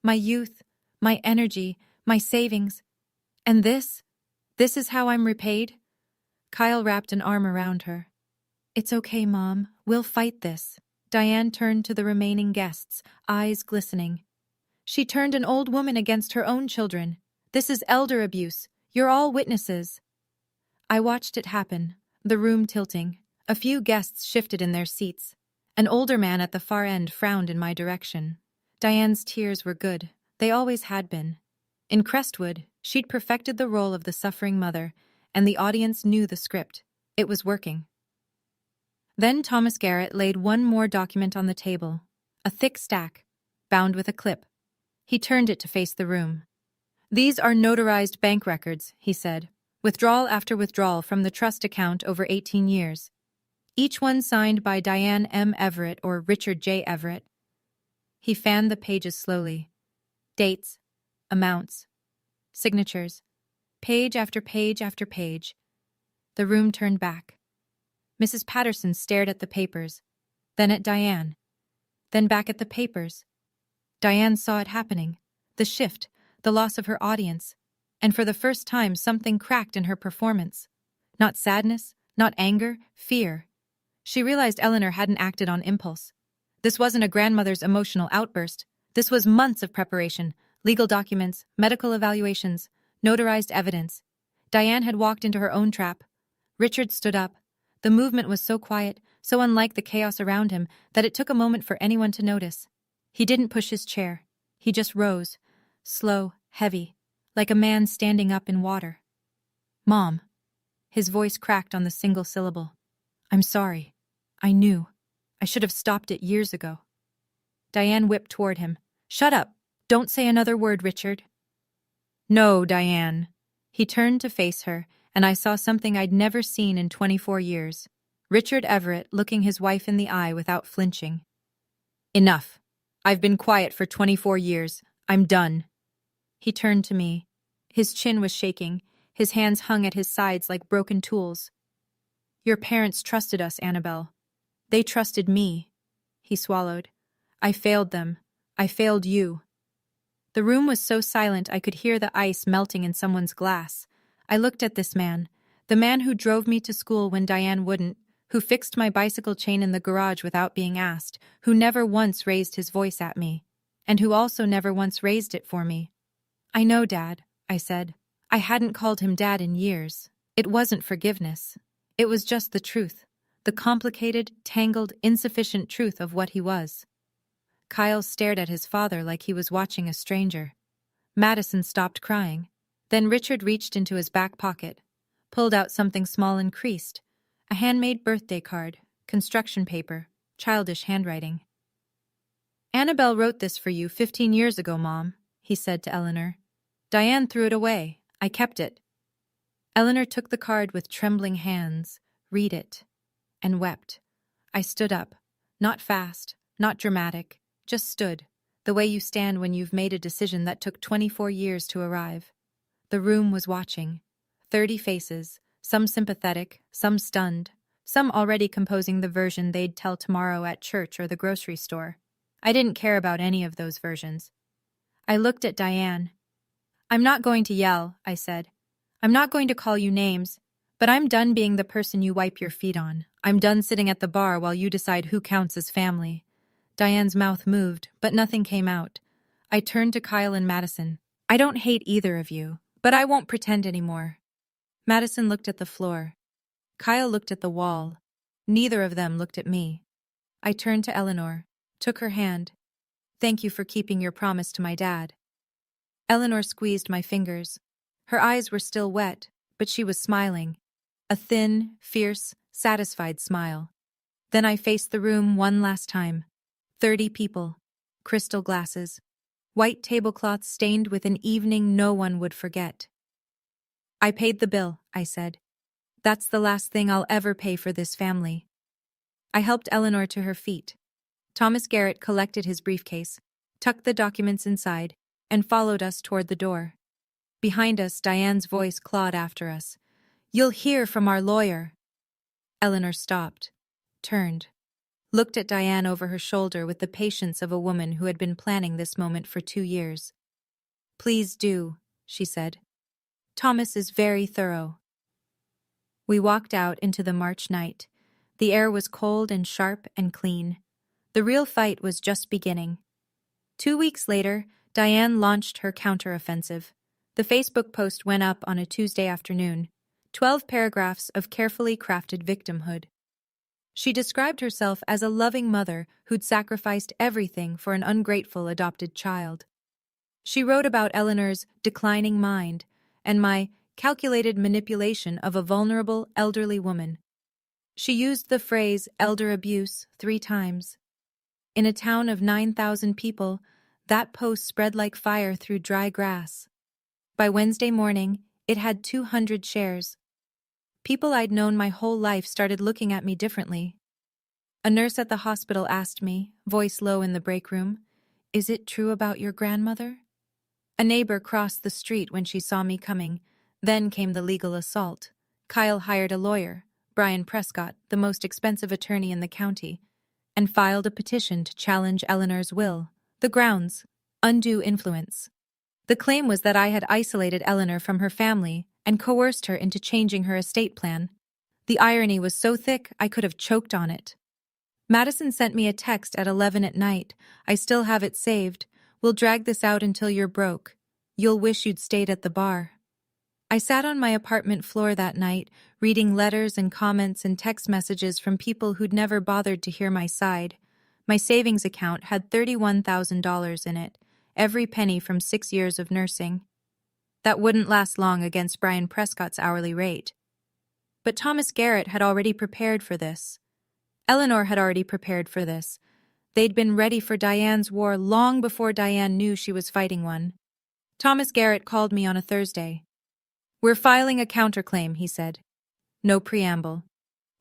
My youth, my energy, my savings. And this is how I'm repaid? Kyle wrapped an arm around her. It's okay, Mom. We'll fight this. Diane turned to the remaining guests, eyes glistening. She turned an old woman against her own children. This is elder abuse. You're all witnesses. I watched it happen, the room tilting. A few guests shifted in their seats. An older man at the far end frowned in my direction. Diane's tears were good. They always had been. In Crestwood, she'd perfected the role of the suffering mother, and the audience knew the script. It was working. Then Thomas Garrett laid one more document on the table, a thick stack, bound with a clip. He turned it to face the room. These are notarized bank records, he said, withdrawal after withdrawal from the trust account over 18 years. Each one signed by Diane M. Everett or Richard J. Everett. He fanned the pages slowly. Dates, amounts, signatures, page after page after page. The room turned back. Mrs. Patterson stared at the papers, then at Diane, then back at the papers. Diane saw it happening, the shift, the loss of her audience, and for the first time something cracked in her performance. Not sadness, not anger, fear. She realized Eleanor hadn't acted on impulse. This wasn't a grandmother's emotional outburst. This was months of preparation, legal documents, medical evaluations, notarized evidence. Diane had walked into her own trap. Richard stood up. The movement was so quiet, so unlike the chaos around him, that it took a moment for anyone to notice. He didn't push his chair. He just rose, slow, heavy, like a man standing up in water. Mom. His voice cracked on the single syllable. I'm sorry. I knew. I should have stopped it years ago. Diane whipped toward him. Shut up. Don't say another word, Richard. No, Diane. He turned to face her, and I saw something I'd never seen in 24 years. Richard Everett looking his wife in the eye without flinching. Enough. I've been quiet for 24 years. I'm done. He turned to me. His chin was shaking. His hands hung at his sides like broken tools. Your parents trusted us, Annabel. They trusted me. He swallowed. I failed them. I failed you. The room was so silent I could hear the ice melting in someone's glass. I looked at this man, The man who drove me to school when Diane wouldn't, who fixed my bicycle chain in the garage without being asked, who never once raised his voice at me, and who also never once raised it for me. I know, Dad, I said. I hadn't called him Dad in years. It wasn't forgiveness. It was just the truth, the complicated, tangled, insufficient truth of what he was. Kyle stared at his father like he was watching a stranger. Madison stopped crying. Then Richard reached into his back pocket, pulled out something small and creased, a handmade birthday card, construction paper, childish handwriting. Annabel wrote this for you 15 years ago, Mom, he said to Eleanor. Diane threw it away. I kept it. Eleanor took the card with trembling hands, read it, and wept. I stood up, not fast, not dramatic, just stood, the way you stand when you've made a decision that took 24 years to arrive. The room was watching. 30 faces, some sympathetic, some stunned, some already composing the version they'd tell tomorrow at church or the grocery store. I didn't care about any of those versions. I looked at Diane. I'm not going to yell, I said. I'm not going to call you names, but I'm done being the person you wipe your feet on. I'm done sitting at the bar while you decide who counts as family. Diane's mouth moved, but nothing came out. I turned to Kyle and Madison. I don't hate either of you, but I won't pretend anymore. Madison looked at the floor. Kyle looked at the wall. Neither of them looked at me. I turned to Eleanor, took her hand. Thank you for keeping your promise to my dad. Eleanor squeezed my fingers. Her eyes were still wet, but she was smiling. A thin, fierce, satisfied smile. Then I faced the room one last time. 30 people. Crystal glasses. White tablecloths stained with an evening no one would forget. I paid the bill, I said. That's the last thing I'll ever pay for this family. I helped Eleanor to her feet. Thomas Garrett collected his briefcase, tucked the documents inside, and followed us toward the door. Behind us, Diane's voice clawed after us. You'll hear from our lawyer. Eleanor stopped, turned, looked at Diane over her shoulder with the patience of a woman who had been planning this moment for 2 years. Please do, she said. Thomas is very thorough. We walked out into the March night. The air was cold and sharp and clean. The real fight was just beginning. 2 weeks later, Diane launched her counteroffensive. The Facebook post went up on a Tuesday afternoon. 12 paragraphs of carefully crafted victimhood. She described herself as a loving mother who'd sacrificed everything for an ungrateful adopted child. She wrote about Eleanor's declining mind and my calculated manipulation of a vulnerable elderly woman. She used the phrase elder abuse 3 times. In a town of 9,000 people, that post spread like fire through dry grass. By Wednesday morning, it had 200 shares. People I'd known my whole life started looking at me differently. A nurse at the hospital asked me, voice low in the break room, "Is it true about your grandmother?" A neighbor crossed the street when she saw me coming. Then came the legal assault. Kyle hired a lawyer, Brian Prescott, the most expensive attorney in the county, and filed a petition to challenge Eleanor's will. The grounds: undue influence. The claim was that I had isolated Eleanor from her family and coerced her into changing her estate plan. The irony was so thick I could have choked on it. Madison sent me a text at 11 at night. I still have it saved. We'll drag this out until you're broke. You'll wish you'd stayed at the bar. I sat on my apartment floor that night, reading letters and comments and text messages from people who'd never bothered to hear my side. My savings account had $31,000 in it, every penny from 6 years of nursing. That wouldn't last long against Brian Prescott's hourly rate. But Thomas Garrett had already prepared for this. Eleanor had already prepared for this. They'd been ready for Diane's war long before Diane knew she was fighting one. Thomas Garrett called me on a Thursday. "We're filing a counterclaim," he said. No preamble.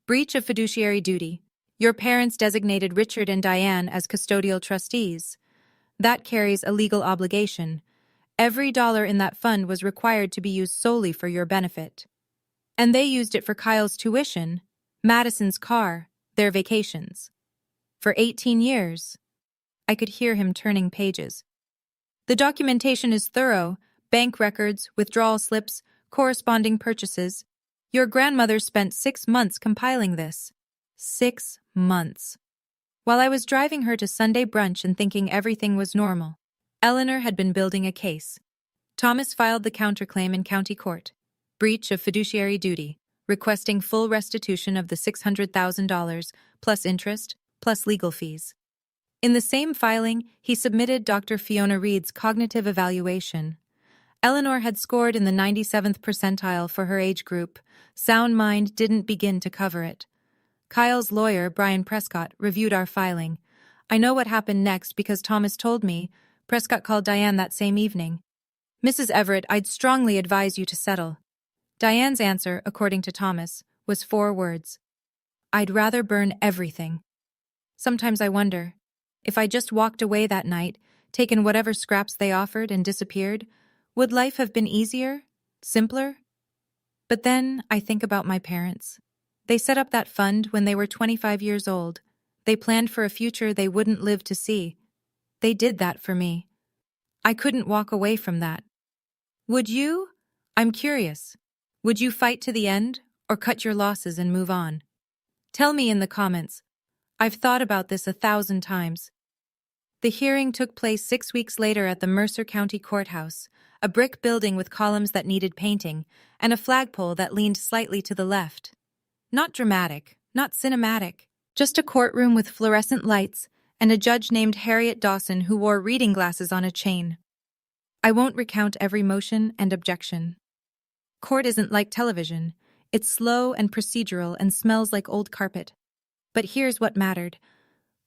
Breach of fiduciary duty. Your parents designated Richard and Diane as custodial trustees. That carries a legal obligation. Every dollar in that fund was required to be used solely for your benefit. And they used it for Kyle's tuition, Madison's car, their vacations. For 18 years. I could hear him turning pages. The documentation is thorough: bank records, withdrawal slips, corresponding purchases. Your grandmother spent 6 months compiling this. 6 months. While I was driving her to Sunday brunch and thinking everything was normal, Eleanor had been building a case. Thomas filed the counterclaim in county court. Breach of fiduciary duty, requesting full restitution of the $600,000, plus interest, plus legal fees. In the same filing, he submitted Dr. Fiona Reed's cognitive evaluation. Eleanor had scored in the 97th percentile for her age group. Sound mind didn't begin to cover it. Kyle's lawyer, Brian Prescott, reviewed our filing. I know what happened next because Thomas told me. Prescott called Diane that same evening. Mrs. Everett, I'd strongly advise you to settle. Diane's answer, according to Thomas, was 4 words. I'd rather burn everything. Sometimes I wonder, if I just walked away that night, taken whatever scraps they offered and disappeared, would life have been easier? Simpler? But then I think about my parents. They set up that fund when they were 25 years old. They planned for a future they wouldn't live to see. They did that for me. I couldn't walk away from that. Would you? I'm curious. Would you fight to the end, or cut your losses and move on? Tell me in the comments. I've thought about this 1,000 times. The hearing took place 6 weeks later at the Mercer County Courthouse, a brick building with columns that needed painting, and a flagpole that leaned slightly to the left. Not dramatic, not cinematic, just a courtroom with fluorescent lights and a judge named Harriet Dawson who wore reading glasses on a chain. I won't recount every motion and objection. Court isn't like television. It's slow and procedural and smells like old carpet. But here's what mattered.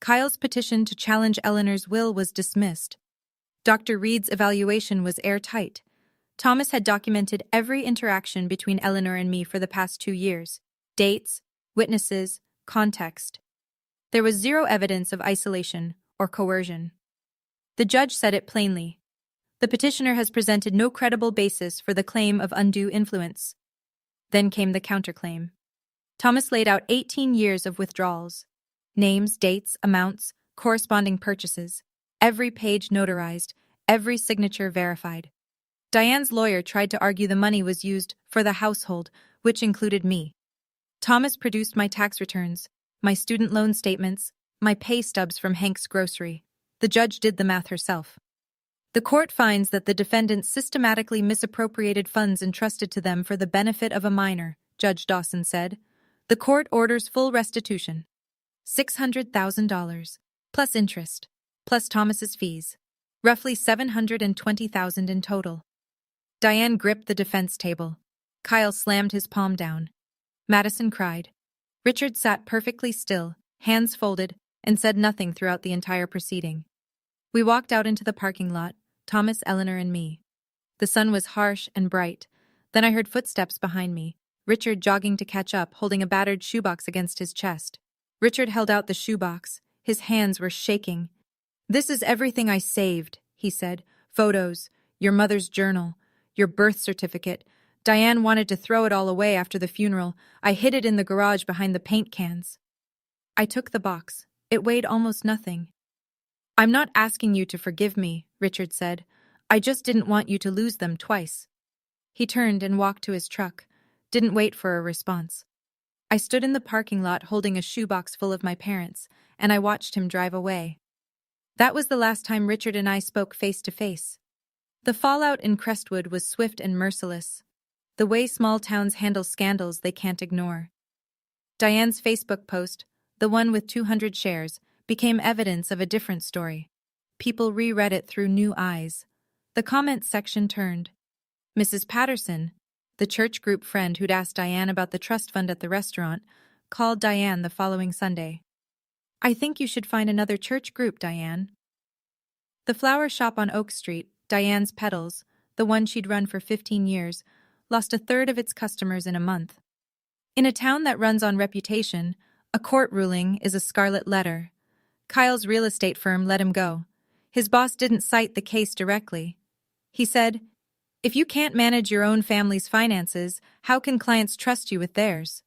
Kyle's petition to challenge Eleanor's will was dismissed. Dr. Reed's evaluation was airtight. Thomas had documented every interaction between Eleanor and me for the past 2 years. Dates, witnesses, context. There was 0 evidence of isolation or coercion. The judge said it plainly. The petitioner has presented no credible basis for the claim of undue influence. Then came the counterclaim. Thomas laid out 18 years of withdrawals. Names, dates, amounts, corresponding purchases. Every page notarized, every signature verified. Diane's lawyer tried to argue the money was used for the household, which included me. Thomas produced my tax returns, my student loan statements, my pay stubs from Hank's grocery. The judge did the math herself. The court finds that the defendants systematically misappropriated funds entrusted to them for the benefit of a minor, Judge Dawson said. The court orders full restitution. $600,000, plus interest, plus Thomas's fees. Roughly $720,000 in total. Diane gripped the defense table. Kyle slammed his palm down. Madison cried. Richard sat perfectly still, hands folded, and said nothing throughout the entire proceeding. We walked out into the parking lot, Thomas, Eleanor, and me. The sun was harsh and bright. Then I heard footsteps behind me, Richard jogging to catch up, holding a battered shoebox against his chest. Richard held out the shoebox. His hands were shaking. This is everything I saved, he said. Photos, your mother's journal, your birth certificate. Diane wanted to throw it all away after the funeral. I hid it in the garage behind the paint cans. I took the box. It weighed almost nothing. I'm not asking you to forgive me, Richard said. I just didn't want you to lose them twice. He turned and walked to his truck. Didn't wait for a response. I stood in the parking lot holding a shoebox full of my parents, and I watched him drive away. That was the last time Richard and I spoke face to face. The fallout in Crestwood was swift and merciless. The way small towns handle scandals they can't ignore. Diane's Facebook post, the one with 200 shares, became evidence of a different story. People reread it through new eyes. The comments section turned. Mrs. Patterson, the church group friend who'd asked Diane about the trust fund at the restaurant, called Diane the following Sunday. I think you should find another church group, Diane. The flower shop on Oak Street, Diane's Petals, the one she'd run for 15 years, lost 1/3 of its customers in a month. In a town that runs on reputation, a court ruling is a scarlet letter. Kyle's real estate firm let him go. His boss didn't cite the case directly. He said, if you can't manage your own family's finances, how can clients trust you with theirs?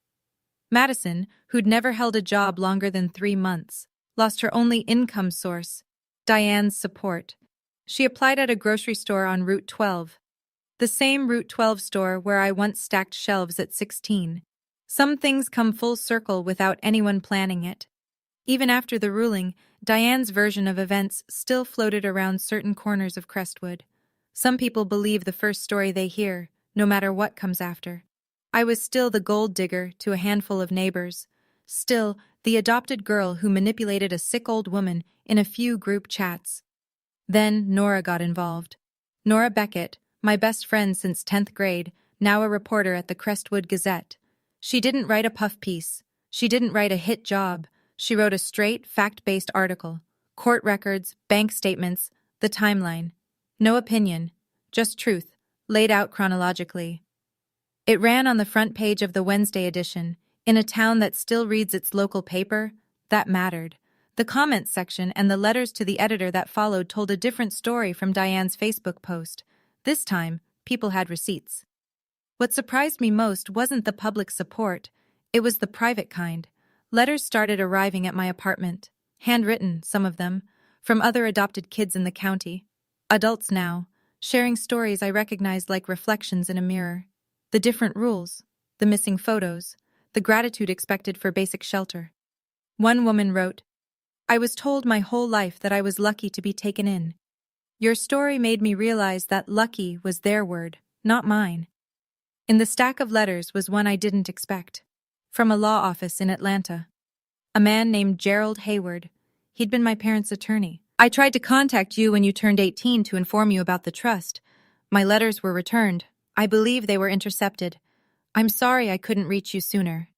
Madison, who'd never held a job longer than 3 months, lost her only income source, Diane's support. She applied at a grocery store on Route 12. The same Route 12 store where I once stacked shelves at 16. Some things come full circle without anyone planning it. Even after the ruling, Diane's version of events still floated around certain corners of Crestwood. Some people believe the first story they hear, no matter what comes after. I was still the gold digger to a handful of neighbors. Still, the adopted girl who manipulated a sick old woman in a few group chats. Then Nora got involved. Nora Beckett, my best friend since 10th grade, now a reporter at the Crestwood Gazette. She didn't write a puff piece. She didn't write a hit job. She wrote a straight, fact-based article. Court records, bank statements, the timeline. No opinion, just truth, laid out chronologically. It ran on the front page of the Wednesday edition. In a town that still reads its local paper, that mattered. The comments section and the letters to the editor that followed told a different story from Diane's Facebook post. This time, people had receipts. What surprised me most wasn't the public support. It was the private kind. Letters started arriving at my apartment. Handwritten, some of them, from other adopted kids in the county. Adults now, sharing stories I recognized like reflections in a mirror. The different rules, the missing photos, the gratitude expected for basic shelter. One woman wrote, "I was told my whole life that I was lucky to be taken in. Your story made me realize that lucky was their word, not mine." In the stack of letters was one I didn't expect. From a law office in Atlanta. A man named Gerald Hayward. He'd been my parents' attorney. "I tried to contact you when you turned 18 to inform you about the trust. My letters were returned. I believe they were intercepted. I'm sorry I couldn't reach you sooner."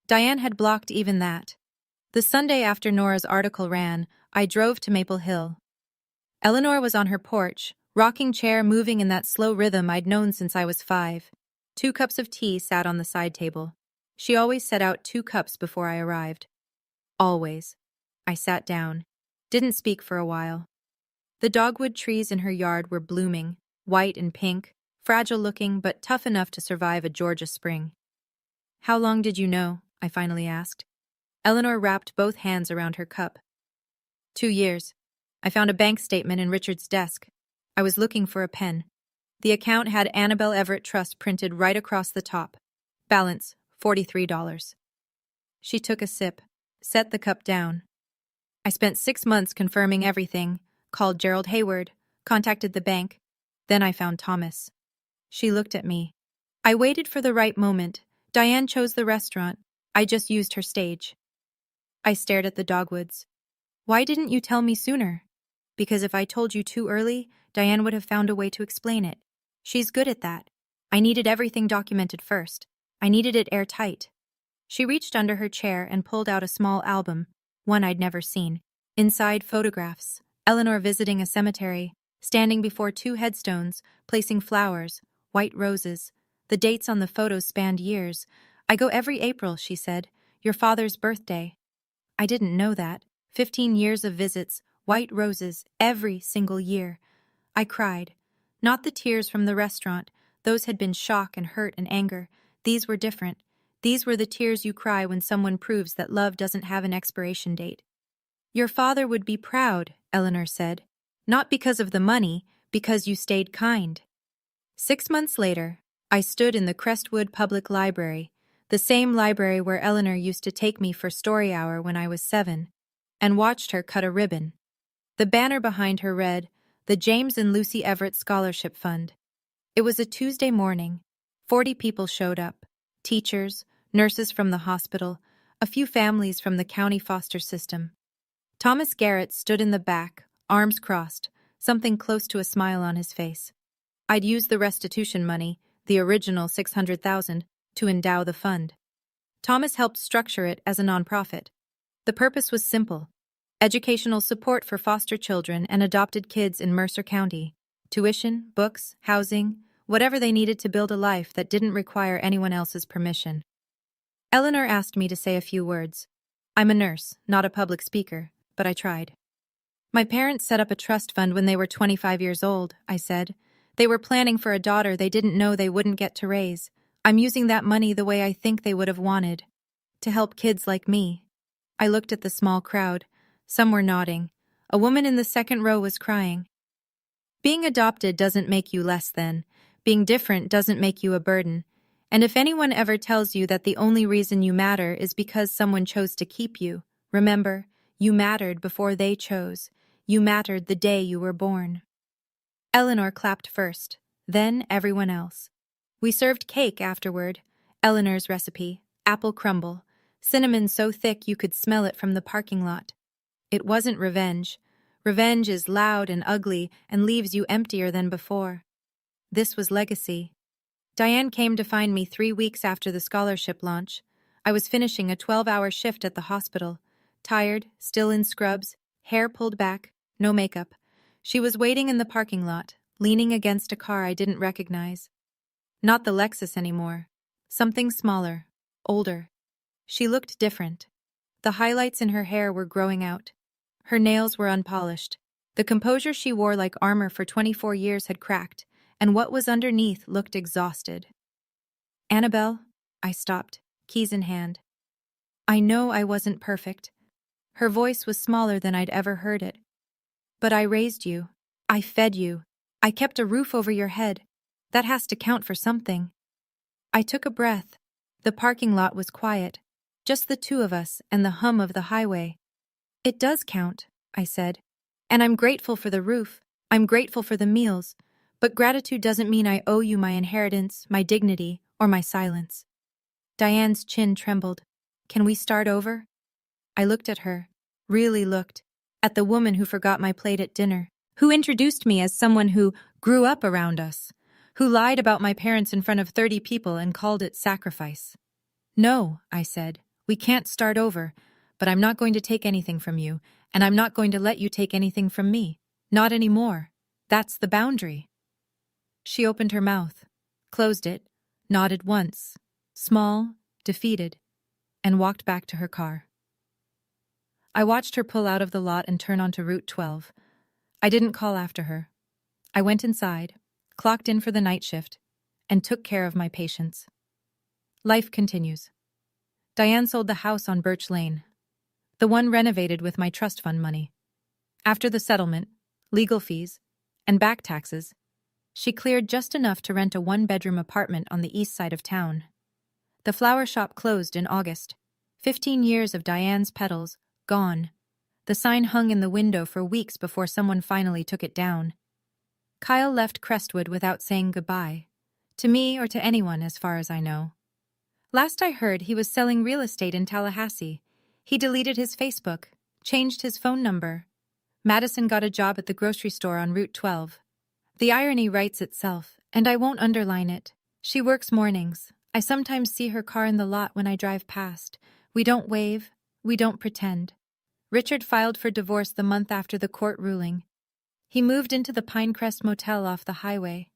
Diane had blocked even that. The Sunday after Nora's article ran, I drove to Maple Hill. Eleanor was on her porch, rocking chair moving in that slow rhythm I'd known since I was 5. 2 cups of tea sat on the side table. She always set out 2 cups before I arrived. Always. I sat down. Didn't speak for a while. The dogwood trees in her yard were blooming, white and pink, fragile-looking but tough enough to survive a Georgia spring. "How long did you know?" I finally asked. Eleanor wrapped both hands around her cup. 2 years. I found a bank statement in Richard's desk. I was looking for a pen. The account had Annabel Everett Trust printed right across the top. Balance, $43. She took a sip, set the cup down. "I spent 6 months confirming everything, called Gerald Hayward, contacted the bank. Then I found Thomas." She looked at me. "I waited for the right moment. Diane chose the restaurant. I just used her stage." I stared at the dogwoods. "Why didn't you tell me sooner?" "Because if I told you too early, Diane would have found a way to explain it. She's good at that. I needed everything documented first. I needed it airtight." She reached under her chair and pulled out a small album, one I'd never seen. Inside, photographs. Eleanor visiting a cemetery, standing before 2 headstones, placing flowers, white roses. The dates on the photos spanned years. "I go every April," she said. "Your father's birthday." I didn't know that. 15 years of visits, white roses, every single year. I cried. Not the tears from the restaurant. Those had been shock and hurt and anger. These were different. These were the tears you cry when someone proves that love doesn't have an expiration date. "Your father would be proud," Eleanor said. "Not because of the money, because you stayed kind." 6 months later, I stood in the Crestwood Public Library, the same library where Eleanor used to take me for story hour when I was 7, and watched her cut a ribbon. The banner behind her read, "The James and Lucy Everett Scholarship Fund." It was a Tuesday morning. 40 people showed up. Teachers, nurses from the hospital, a few families from the county foster system. Thomas Garrett stood in the back, arms crossed, something close to a smile on his face. I'd used the restitution money, the original $600,000, to endow the fund. Thomas helped structure it as a nonprofit. The purpose was simple: educational support for foster children and adopted kids in Mercer County. Tuition, books, housing, whatever they needed to build a life that didn't require anyone else's permission. Eleanor asked me to say a few words. I'm a nurse, not a public speaker, but I tried. "My parents set up a trust fund when they were 25 years old," I said. "They were planning for a daughter they didn't know they wouldn't get to raise. I'm using that money the way I think they would have wanted. To help kids like me." I looked at the small crowd. Some were nodding. A woman in the second row was crying. "Being adopted doesn't make you less than. Being different doesn't make you a burden. And if anyone ever tells you that the only reason you matter is because someone chose to keep you, remember, you mattered before they chose. You mattered the day you were born. Eleanor clapped first, then everyone else. We served cake afterward. Eleanor's recipe, apple crumble, cinnamon so thick you could smell it from the parking lot. It wasn't revenge. Revenge is loud and ugly and leaves you emptier than before. This was legacy. Diane came to find me 3 weeks after the scholarship launch. I was finishing a 12-hour shift at the hospital, tired, still in scrubs, hair pulled back, no makeup. She was waiting in the parking lot, leaning against a car I didn't recognize. Not the Lexus anymore. Something smaller, older. She looked different. The highlights in her hair were growing out. Her nails were unpolished. The composure she wore like armor for 24 years had cracked, and what was underneath looked exhausted. "Annabel," I stopped, keys in hand. I know I wasn't perfect. Her voice was smaller than I'd ever heard it. But I raised you. I fed you. I kept a roof over your head. That has to count for something. I took a breath. The parking lot was quiet. Just the two of us and the hum of the highway. "It does count," I said. "And I'm grateful for the roof. I'm grateful for the meals. But gratitude doesn't mean I owe you my inheritance, my dignity, or my silence." Diane's chin trembled. "Can we start over?" I looked at her, really looked, at the woman who forgot my plate at dinner, who introduced me as someone who grew up around us, who lied about my parents in front of 30 people and called it sacrifice. "No," I said, "we can't start over, but I'm not going to take anything from you, and I'm not going to let you take anything from me. Not anymore. That's the boundary." She opened her mouth, closed it, nodded once, small, defeated, and walked back to her car. I watched her pull out of the lot and turn onto Route 12. I didn't call after her. I went inside, clocked in for the night shift, and took care of my patients. Life continues. Diane sold the house on Birch Lane, the one renovated with my trust fund money. After the settlement, legal fees, and back taxes, she cleared just enough to rent a 1-bedroom apartment on the east side of town. The flower shop closed in August. 15 years of Diane's petals, gone. The sign hung in the window for weeks before someone finally took it down. Kyle left Crestwood without saying goodbye. To me or to anyone, as far as I know. Last I heard, he was selling real estate in Tallahassee. He deleted his Facebook, changed his phone number. Madison got a job at the grocery store on Route 12. The irony writes itself, and I won't underline it. She works mornings. I sometimes see her car in the lot when I drive past. We don't wave. We don't pretend. Richard filed for divorce the month after the court ruling. He moved into the Pinecrest Motel off the highway.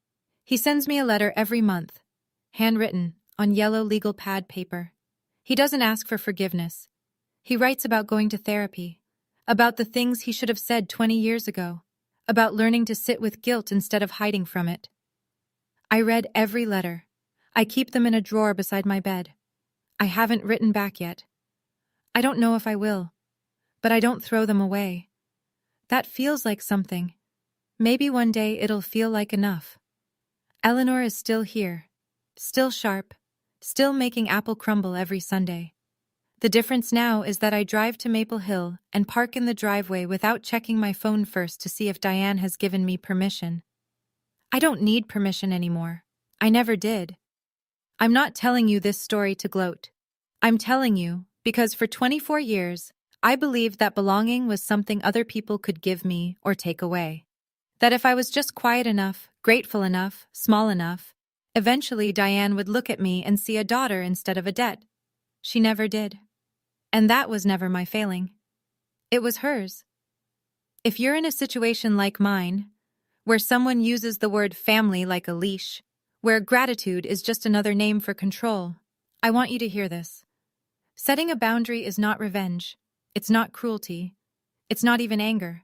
He sends me a letter every month, handwritten, on yellow legal pad paper. He doesn't ask for forgiveness. He writes about going to therapy, about the things he should have said 20 years ago, about learning to sit with guilt instead of hiding from it. I read every letter. I keep them in a drawer beside my bed. I haven't written back yet. I don't know if I will, but I don't throw them away. That feels like something. Maybe one day it'll feel like enough. Eleanor is still here, still sharp, still making apple crumble every Sunday. The difference now is that I drive to Maple Hill and park in the driveway without checking my phone first to see if Diane has given me permission. I don't need permission anymore. I never did. I'm not telling you this story to gloat. I'm telling you because for 24 years, I believed that belonging was something other people could give me or take away. That if I was just quiet enough, grateful enough, small enough, eventually Diane would look at me and see a daughter instead of a debt. She never did. And that was never my failing. It was hers. If you're in a situation like mine, where someone uses the word family like a leash, where gratitude is just another name for control, I want you to hear this. Setting a boundary is not revenge. It's not cruelty. It's not even anger.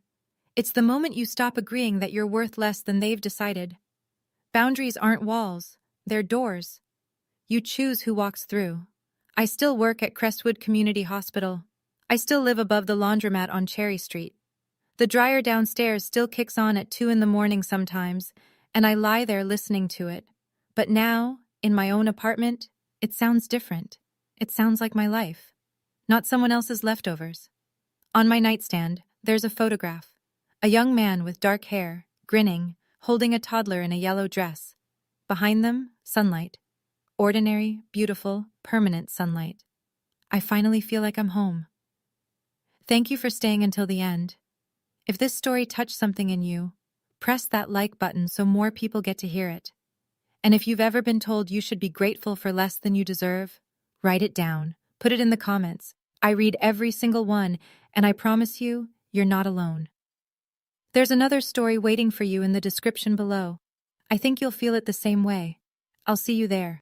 It's the moment you stop agreeing that you're worth less than they've decided. Boundaries aren't walls. They're doors. You choose who walks through. I still work at Crestwood Community Hospital. I still live above the laundromat on Cherry Street. The dryer downstairs still kicks on at 2 in the morning sometimes, and I lie there listening to it. But now, in my own apartment, it sounds different. It sounds like my life, not someone else's leftovers. On my nightstand, there's a photograph. A young man with dark hair, grinning, holding a toddler in a yellow dress. Behind them, sunlight. Ordinary, beautiful, permanent sunlight. I finally feel like I'm home. Thank you for staying until the end. If this story touched something in you, press that like button so more people get to hear it. And if you've ever been told you should be grateful for less than you deserve, write it down. Put it in the comments. I read every single one, and I promise you, you're not alone. There's another story waiting for you in the description below. I think you'll feel it the same way. I'll see you there.